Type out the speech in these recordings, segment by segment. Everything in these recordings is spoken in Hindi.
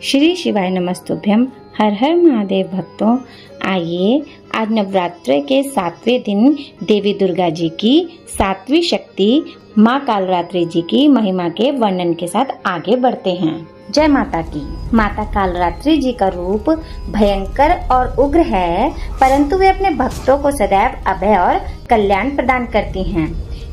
श्री शिवाय नमस्तुभ्यम। हर हर महादेव भक्तों, आइए आज नवरात्र के 7वें दिन देवी दुर्गा जी की 7वीं शक्ति माँ कालरात्रि जी की महिमा के वर्णन के साथ आगे बढ़ते हैं। जय माता की। माता कालरात्रि जी का रूप भयंकर और उग्र है, परंतु वे अपने भक्तों को सदैव अभय और कल्याण प्रदान करती हैं।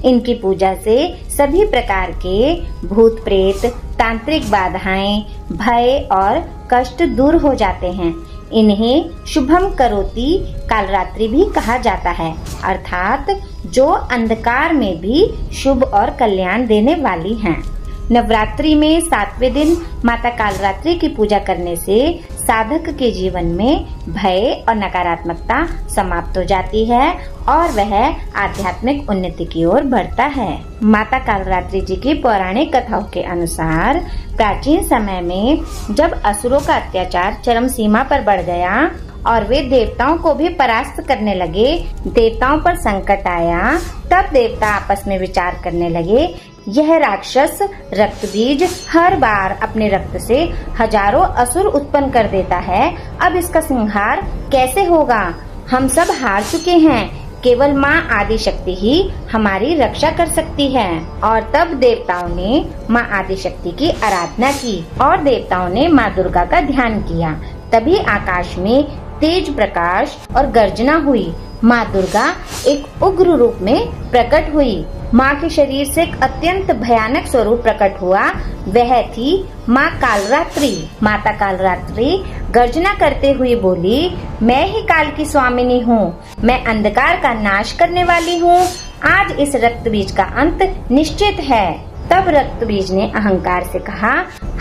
इनकी पूजा से सभी प्रकार के भूत प्रेत, तांत्रिक बाधाएं, भय और कष्ट दूर हो जाते हैं। इन्हें शुभम करोति कालरात्रि भी कहा जाता है, अर्थात जो अंधकार में भी शुभ और कल्याण देने वाली हैं। नवरात्रि में 7वें दिन माता कालरात्रि की पूजा करने से साधक के जीवन में भय और नकारात्मकता समाप्त हो जाती है और वह आध्यात्मिक उन्नति की ओर बढ़ता है। माता कालरात्रि जी की पौराणिक कथाओं के अनुसार प्राचीन समय में जब असुरों का अत्याचार चरम सीमा पर बढ़ गया और वे देवताओं को भी परास्त करने लगे, देवताओं पर संकट आया, तब देवता आपस में विचार करने लगे, यह राक्षस रक्तबीज हर बार अपने रक्त से हजारों असुर उत्पन्न कर देता है, अब इसका संहार कैसे होगा? हम सब हार चुके हैं, केवल माँ आदिशक्ति ही हमारी रक्षा कर सकती है। और तब देवताओं ने माँ आदिशक्ति की आराधना की और देवताओं ने माँ दुर्गा का ध्यान किया। तभी आकाश में तेज प्रकाश और गर्जना हुई। माँ दुर्गा एक उग्र रूप में प्रकट हुई। माँ के शरीर से एक अत्यंत भयानक स्वरूप प्रकट हुआ, वह थी माँ कालरात्रि। माता कालरात्रि गर्जना करते हुए बोली, मैं ही काल की स्वामिनी हूँ, मैं अंधकार का नाश करने वाली हूँ, आज इस रक्त बीज का अंत निश्चित है। तब रक्त बीज ने अहंकार से कहा,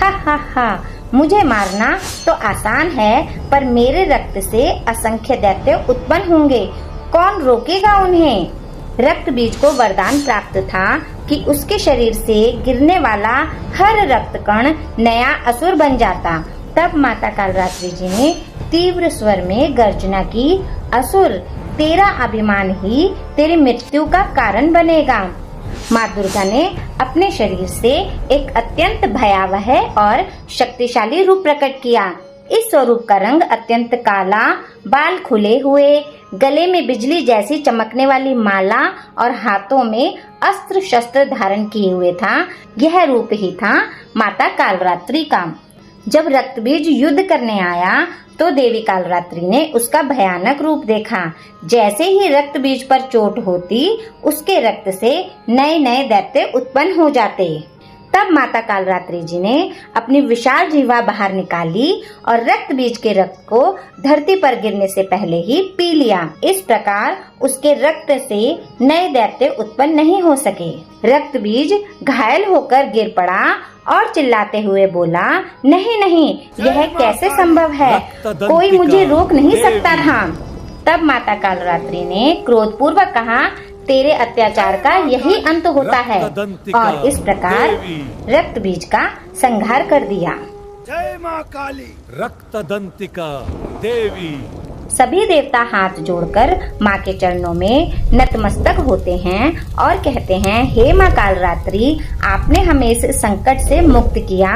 हा हा, मुझे मारना तो आसान है, पर मेरे रक्त से असंख्य दैत्य उत्पन्न होंगे, कौन रोकेगा उन्हें? रक्त बीज को वरदान प्राप्त था कि उसके शरीर से गिरने वाला हर रक्त कण नया असुर बन जाता। तब माता कालरात्रि जी ने तीव्र स्वर में गर्जना की, असुर, तेरा अभिमान ही तेरी मृत्यु का कारण बनेगा। माँ दुर्गा ने अपने शरीर से एक अत्यंत भयावह और शक्तिशाली रूप प्रकट किया। इस स्वरूप का रंग अत्यंत काला, बाल खुले हुए, गले में बिजली जैसी चमकने वाली माला और हाथों में अस्त्र शस्त्र धारण किए हुए था। यह रूप ही था माता कालरात्रि का। जब रक्तबीज युद्ध करने आया तो देवी कालरात्रि ने उसका भयानक रूप देखा। जैसे ही रक्त बीज पर चोट होती, उसके रक्त से नए नए दैत्य उत्पन्न हो जाते। तब माता कालरात्रि जी ने अपनी विशाल जीवा बाहर निकाली और रक्त बीज के रक्त को धरती पर गिरने से पहले ही पी लिया। इस प्रकार उसके रक्त से नए दैत्य उत्पन्न नहीं हो सके। रक्त बीज घायल होकर गिर पड़ा और चिल्लाते हुए बोला, नहीं, यह कैसे संभव है? कोई मुझे रोक नहीं सकता था। तब माता कालरात्रि ने क्रोधपूर्वक कहा, तेरे अत्याचार का यही अंत होता है, और इस प्रकार रक्त बीज का संहार कर दिया। जय माँ काली। रक्तदंतिका देवी। सभी देवता हाथ जोड़कर माँ के चरणों में नतमस्तक होते हैं और कहते हैं, हे माँ कालरात्रि, आपने हमें इस संकट से मुक्त किया।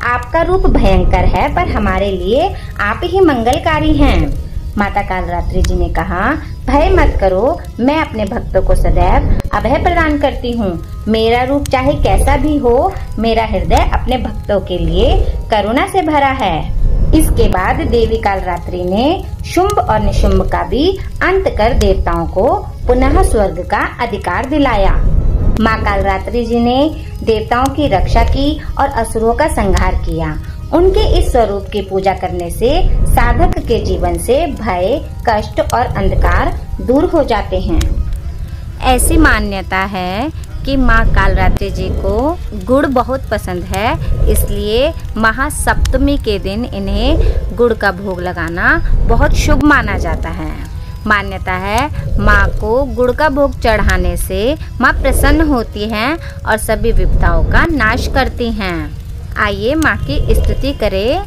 आपका रूप भयंकर है, पर हमारे लिए आप ही मंगलकारी हैं। माता कालरात्रि जी ने कहा, भय मत करो, मैं अपने भक्तों को सदैव अभय प्रदान करती हूँ। मेरा रूप चाहे कैसा भी हो, मेरा हृदय अपने भक्तों के लिए करुणा से भरा है। इसके बाद देवी कालरात्रि ने शुंभ और निशुंभ का भी अंत कर देवताओं को पुनः स्वर्ग का अधिकार दिलाया। माँ कालरात्रि जी ने देवताओं की रक्षा की और असुरों का संहार किया। उनके इस स्वरूप की पूजा करने से साधक के जीवन से भय, कष्ट और अंधकार दूर हो जाते हैं। ऐसी मान्यता है कि माँ कालरात्रि जी को गुड़ बहुत पसंद है, इसलिए महासप्तमी के दिन इन्हें गुड़ का भोग लगाना बहुत शुभ माना जाता है। मान्यता है माँ को गुड़ का भोग चढ़ाने से माँ प्रसन्न होती हैं और सभी विपदाओं का नाश करती हैं। आइए माँ की स्तुति करें।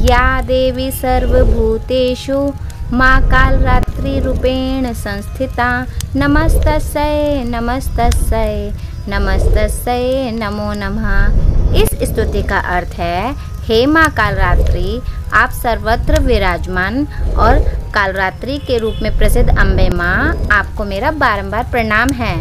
या देवी सर्वभूतेषु माँ कालरात्रि रूपेण संस्थिता, नमस्तस्यै नमस्तस्यै नमस्तस्यै नमो नमः। इस स्तुति का अर्थ है, हे माँ कालरात्रि, आप सर्वत्र विराजमान और कालरात्रि के रूप में प्रसिद्ध अम्बे माँ, आपको मेरा बारंबार प्रणाम है।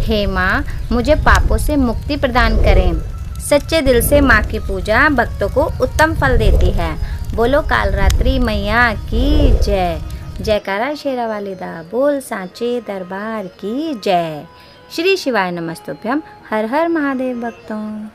हे माँ, मुझे पापों से मुक्ति प्रदान करें। सच्चे दिल से माँ की पूजा भक्तों को उत्तम फल देती है। बोलो कालरात्रि मैया की जय। जयकारा शेरा वाली दा बोल सांचे दरबार की जय। श्री शिवाय नमस्तुभ्यम। हर हर महादेव भक्तों।